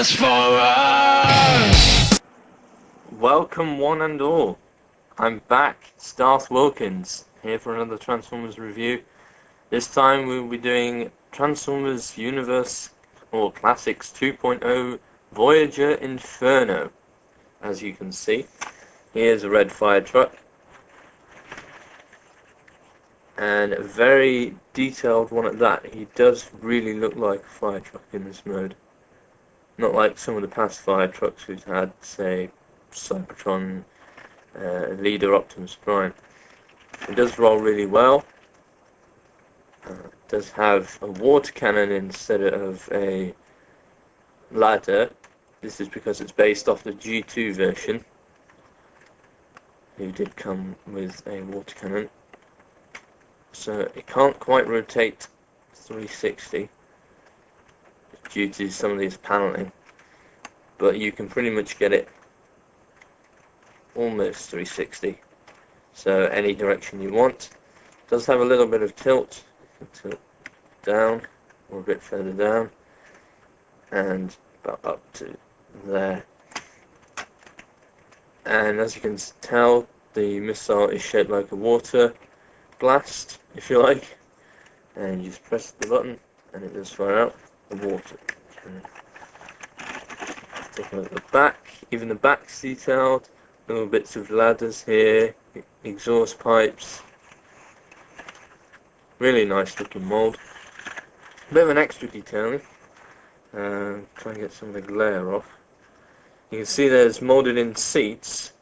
Transformers! Welcome one and all. I'm back, Darth Wilkins, here for another Transformers review. This time we'll be doing Transformers Univers or Classics 2.0 Voyager Inferno. As you can see, here's a red fire truck. And a very detailed one at that. He does really look like a fire truck in this mode. Not like some of the past fire trucks we've had, say, Cybertron, Leader Optimus Prime. It does roll really well. It does have a water cannon instead of a ladder. This is because it's based off the G2 version, who did come with a water cannon. So it can't quite rotate 360 due to some of these paneling, but you can pretty much get it almost 360, so any direction you want. It does have a little bit of tilt, tilt down or a bit further down and about up to there. And as you can tell, the missile is shaped like a water blast, if you like, and you just press the button and it does fire out the water. Take a look at the back. Even the back's detailed. Little bits of ladders here, exhaust pipes. Really nice looking mould. A bit of an extra detailing. Try and get some of the glare off. You can see there's moulded in seats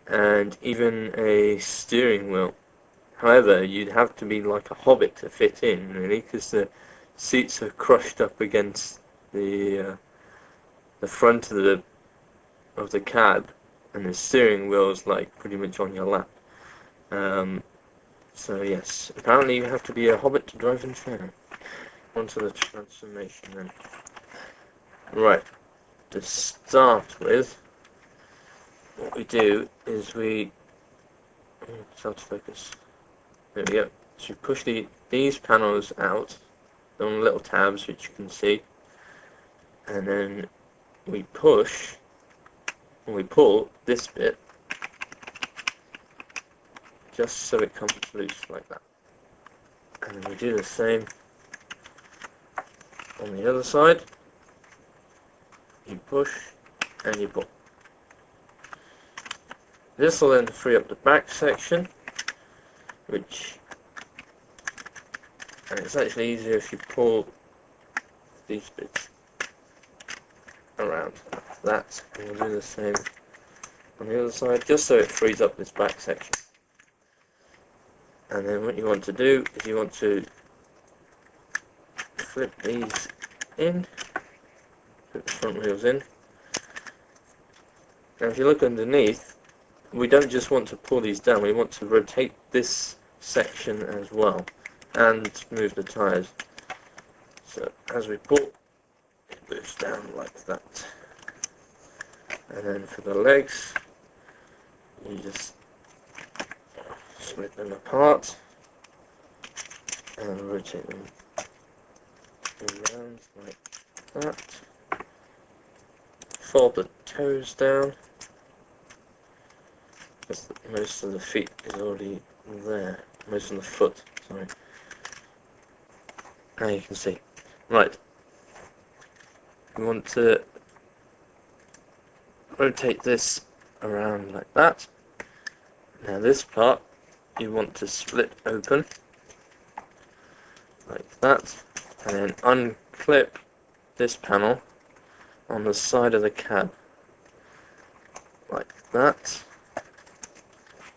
and even a steering wheel. However, you'd have to be like a hobbit to fit in, really, because the seats are crushed up against the front of the cab, and the steering wheel is like pretty much on your lap. So yes, apparently you have to be a hobbit to drive Inferno. Onto the transformation then. Right, to start with, what we do is we start to focus. There we go. So you push these panels out on little tabs, which you can see, and then we pull this bit just so it comes loose like that. And then we do the same on the other side. You push and you pull. This will then free up the back section, and it's actually easier if you pull these bits around like that, and we'll do the same on the other side, just so it frees up this back section. And then what you want to do is you want to flip these in, put the front wheels in. Now if you look underneath, we don't just want to pull these down, we want to rotate this section as well and move the tyres. So as we pull, it moves down like that. And then for the legs, you just split them apart and rotate them around like that. Fold the toes down, because most of the feet is already there. Most of the foot, sorry. Now you can see. Right. We want to rotate this around like that. Now this part you want to split open like that, and then unclip this panel on the side of the cab like that.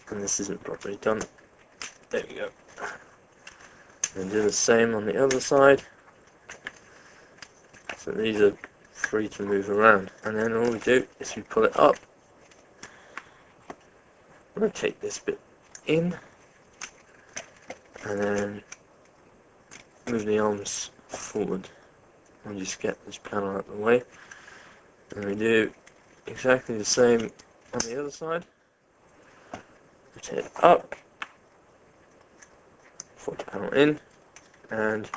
And this isn't properly done. There we go. And do the same on the other side. So these are free to move around. And then all we do is we pull it up, rotate this bit in, and then move the arms forward. And just get this panel out of the way. And we do exactly the same on the other side. Rotate it up, foot panel in, and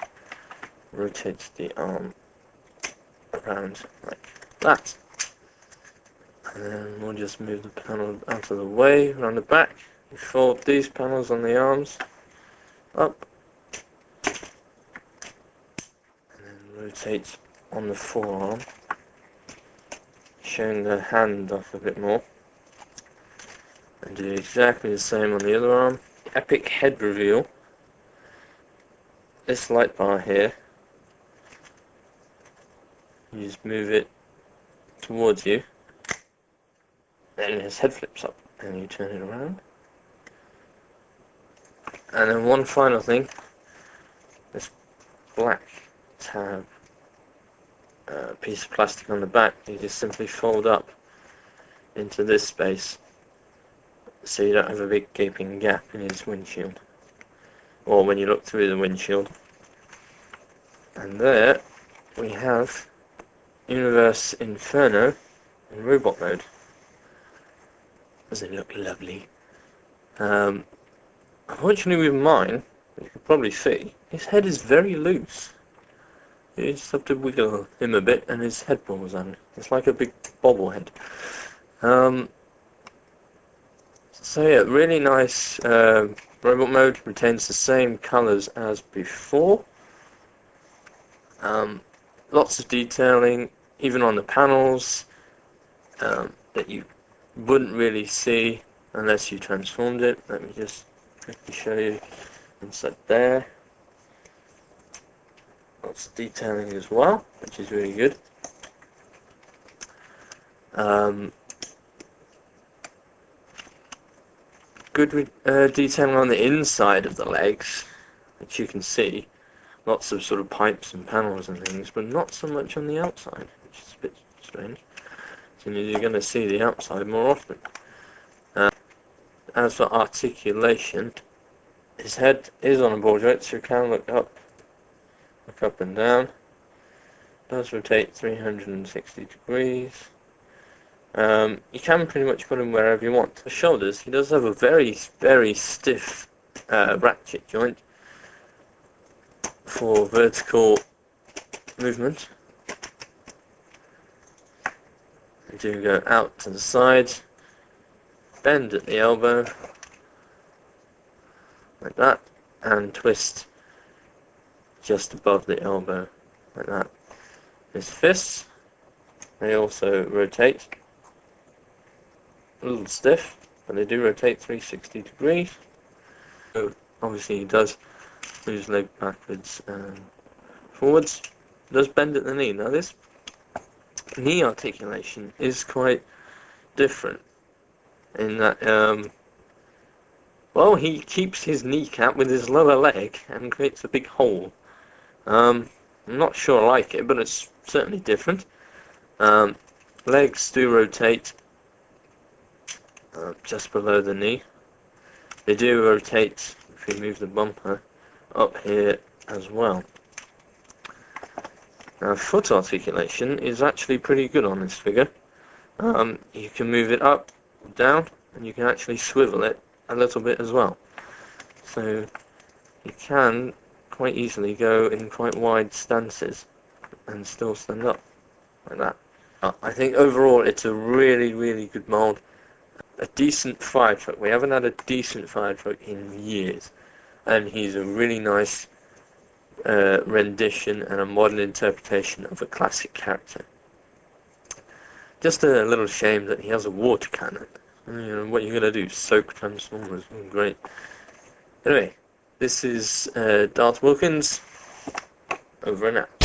rotate the arm around like that. And then we'll just move the panel out of the way, around the back. We fold these panels on the arms up, and then rotate on the forearm, showing the hand off a bit more, and do exactly the same on the other arm. Epic head reveal. This light bar here, you just move it towards you, and his head flips up, and you turn it around. And then one final thing, this black tab piece of plastic on the back, you just simply fold up into this space, so you don't have a big gaping gap in his windshield, or when you look through the windshield. And there we have Univers Inferno in robot mode. Does it look lovely? Unfortunately with mine, you can probably see, his head is very loose. You just have to wiggle him a bit and his head falls out. It's like a big bobblehead. So yeah, really nice robot mode, retains the same colours as before. Lots of detailing, even on the panels, that you wouldn't really see unless you transformed it. Let me just quickly show you inside there. Lots of detailing as well, which is really good. Good detailing on the inside of the legs, which you can see. Lots of sort of pipes and panels and things, but not so much on the outside, which is a bit strange. So you're going to see the outside more often. As for articulation, his head is on a ball joint, so you can look up and down. Does rotate 360 degrees. You can pretty much put him wherever you want. The shoulders, he does have a very, very stiff ratchet joint for vertical movement. You do go out to the sides, bend at the elbow, like that, and twist just above the elbow, like that. His fists, they also rotate. A little stiff, but they do rotate 360 degrees. So obviously he does move his leg backwards and forwards. He does bend at the knee. Now this knee articulation is quite different in that, well, he keeps his kneecap with his lower leg and creates a big hole. I'm not sure I like it, but it's certainly different. Legs do rotate just below the knee. They do rotate, if you move the bumper, up here as well. Now, foot articulation is actually pretty good on this figure. You can move it up, down, and you can actually swivel it a little bit as well. So you can quite easily go in quite wide stances and still stand up like that. I think overall it's a really, really good mould. A decent fire truck. We haven't had a decent fire truck in years, and he's a really nice rendition and a modern interpretation of a classic character. Just a little shame that he has a water cannon. You know, what you're going to do, soak Transformers. Great. Anyway, this is Darth Wilkins, over and out.